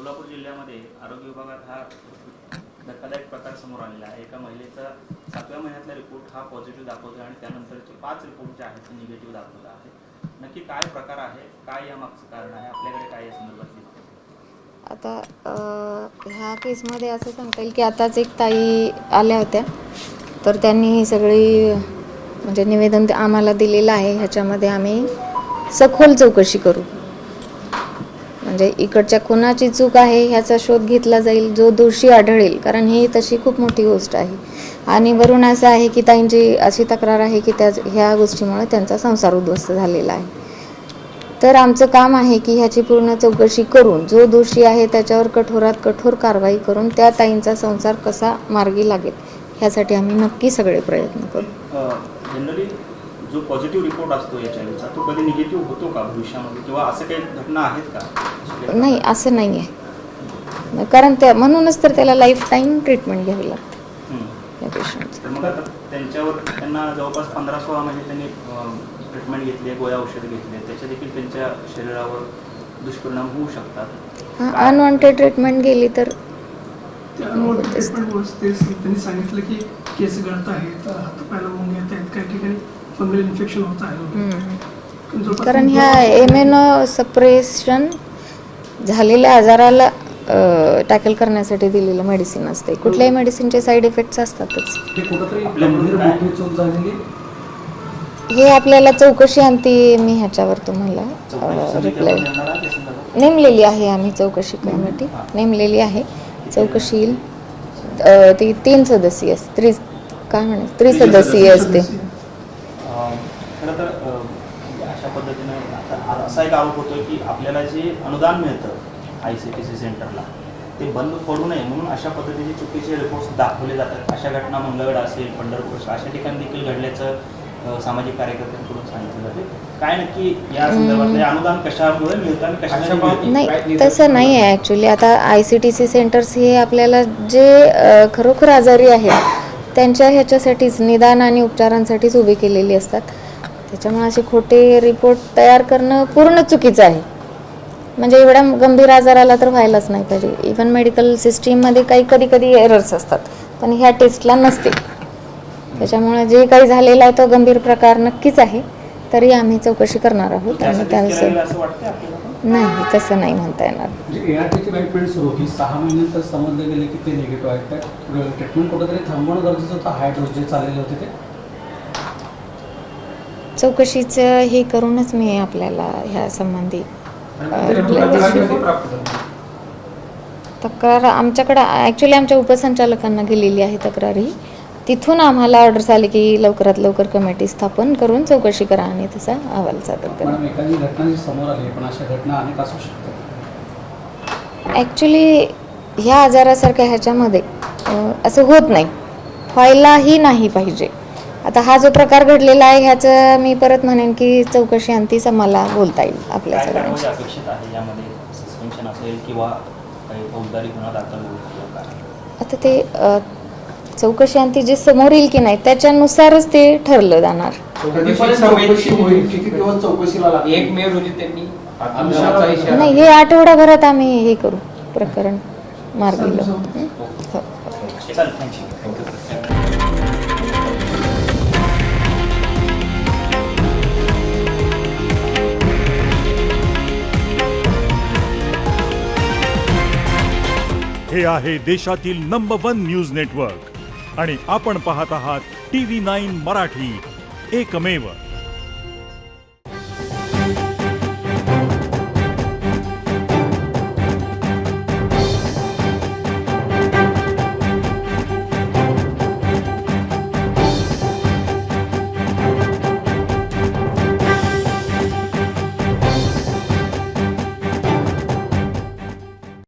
सोलापूर जिल्ह्यामध्ये आरोग्य विभागात हा धक्कादायक प्रकार समोर आलेला आहे। एका महिलेचा 7व्या महिन्यातला रिपोर्ट हा पॉझिटिव्ह दाखवतोय आणि त्यानंतरचे 5 रिपोर्ट जे आहेत ते निगेटिव्ह दाखवत आहे। नक्की काय प्रकार आहे, काय यामागचं कारण आहे, आपल्याकडे काय या संदर्भात दिसतं? आता ह्या केसमध्ये असं सांगता येईल की आताच एक ताई आल्या होत्या, तर त्यांनी ही सगळी म्हणजे निवेदन आम्हाला दिलेलं आहे। ह्याच्यामध्ये आम्ही सखोल चौकशी करू, म्हणजे इकडच्या कोणाची चूक आहे ह्याचा शोध घेतला जाईल, जो दोषी आढळेल, कारण ही तशी खूप मोठी गोष्ट आहे। आणि वरून असं आहे की ताईंची अशी तक्रार आहे की ह्या गोष्टीमुळे त्यांचा संसार उद्ध्वस्त झालेला आहे। तर आमचं काम आहे की ह्याची पूर्ण चौकशी करून जो दोषी आहे त्याच्यावर कठोरात कठोर कारवाई करून त्या ताईंचा संसार कसा मार्गी लागेल ह्यासाठी आम्ही नक्की सगळे प्रयत्न करू। जनरली जो पॉझिटिव्ह रिपोर्ट असतो याच्याचा तो कधी निगेटिव्ह होतो का भविष्यामध्ये, किंवा असं काही घटना आहेत का? नाही, असं नाही आहे, कारण म्हणूनच तर त्याला लाईफ टाईम ट्रीटमेंट घ्यावी लागते या पेशंटचं। तर मग आता त्यांना जवळपास 15-16 महिने त्यांनी ट्रीटमेंट घेतली, गोळ्या औषध घेतले, त्याचे देखील त्यांच्या शरीरावर दुष्परिणाम होऊ शकतात। हां, अनवॉन्टेड ट्रीटमेंट गेली तर त्यांनी सांगितलं की केस गळत आहेत, हातपायला मुंग्या येत आहेत, काही ठिकाणी फंगल इन्फेक्शन होत आहे। कारण ह्या इम्युनो सप्रेशन झालेल्या आजाराला टॅकल करण्यासाठी दिलेलं मेडिसिन असते। कुठल्याही मेडिसिनचे साईड इफेक्ट्स असतातच। हे आपल्याला चौकशी अंती मी ह्याच्यावर तुम्हाला रिप्लाय नेमलेली आहे, आम्ही चौकशी कमिटी नेमलेली आहे। चौकशी येईल ती 3 सदस्यीय त्रिसदस्यीय असते। खरं तर अशा पद्धतीनं असा एक आरोप होतो की आपल्याला जे अनुदान मिळतं ICTC सेंटरला ते बंद पडू नये म्हणून अशा पद्धतीचे चुकीचे रिपोर्ट्स दाखवले जातात। अशा घटना मंगळवेढ असेल, पंढरपूर अशा ठिकाणी देखील घडल्याचं सामाजिक कार्यकर्त्यांकडून सांगितलं जाते। काय नक्की या संदर्भात अनुदान कशामुळे मिळतं आणि कशामुळे नाही, तसं नाही आहे ॲक्च्युली। आता ICTC सेंटर्स हे आपल्याला जे खरोखर आजारी आहेत त्यांच्या ह्याच्यासाठीच निदान आणि उपचारांसाठीच उभी केलेली असतात। त्याच्यामुळे असे खोटे रिपोर्ट तयार करणं पूर्ण चुकीचं आहे। म्हणजे एवढ्या गंभीर आजाराला तर व्हायलाच नाही पाहिजे। इव्हन मेडिकल सिस्टीममध्ये कधी एरर्स असतात, पण ह्या टेस्टला नसते। त्याच्यामुळे जे काही झालेलं आहे तो गंभीर प्रकार नक्कीच आहे, तरी आम्ही चौकशी करणार आहोत। आणि त्यानुसार नाही, तसं नाही म्हणता येणार। ट्रीटमेंट सुरू होती 6 महिन्यानंतर समजले गेले की ते निगेटिव्ह आहेत, तर ट्रीटमेंट कुठेतरी थांबवणं गरजेचं होतं। हाय डोस जे चाललेले होते ते चौकशीचं हे करूनच मी आपल्याला ह्या संबंधी तक्रार आमच्याकडं ॲक्च्युली आमच्या उपसंचालकांना गेलेली आहे तक्रारी। तिथून आम्हाला ऑर्डर्स आले की लवकरात लवकर कमिटी स्थापन करून चौकशी करा आणि तसा अहवाल सादर करा। एखादी घटना समोर आली, पण अशा घटना अनेक असू शकतात। ॲक्च्युली ह्या आजारासारख्या ह्याच्यामध्ये असं होत नाही, व्हायलाही नाही पाहिजे। आता हा जो प्रकार घडलेला आहे ह्याचं मी परत म्हणेन की चौकशी अंतीच आम्हाला बोलता येईल आपल्या सगळ्यांची। अपेक्षित आहे यामध्ये सस्पेन्शन असेल किंवा काही फौजदारी गुन्हा दाखल होईल? आता ते चौकशी अंती जे समोर येईल की नाही त्याच्यानुसारच ते ठरलं जाणार। 1 मे रोजी त्यांनी नाही, हे आठवडाभरात आम्ही हे करू, प्रकरण मार्गी लावू। हे आहे देशातील नंबर 1 न्यूज नेटवर्क आणि आपण पाहत आहात TV9 मराठी, एकमेव।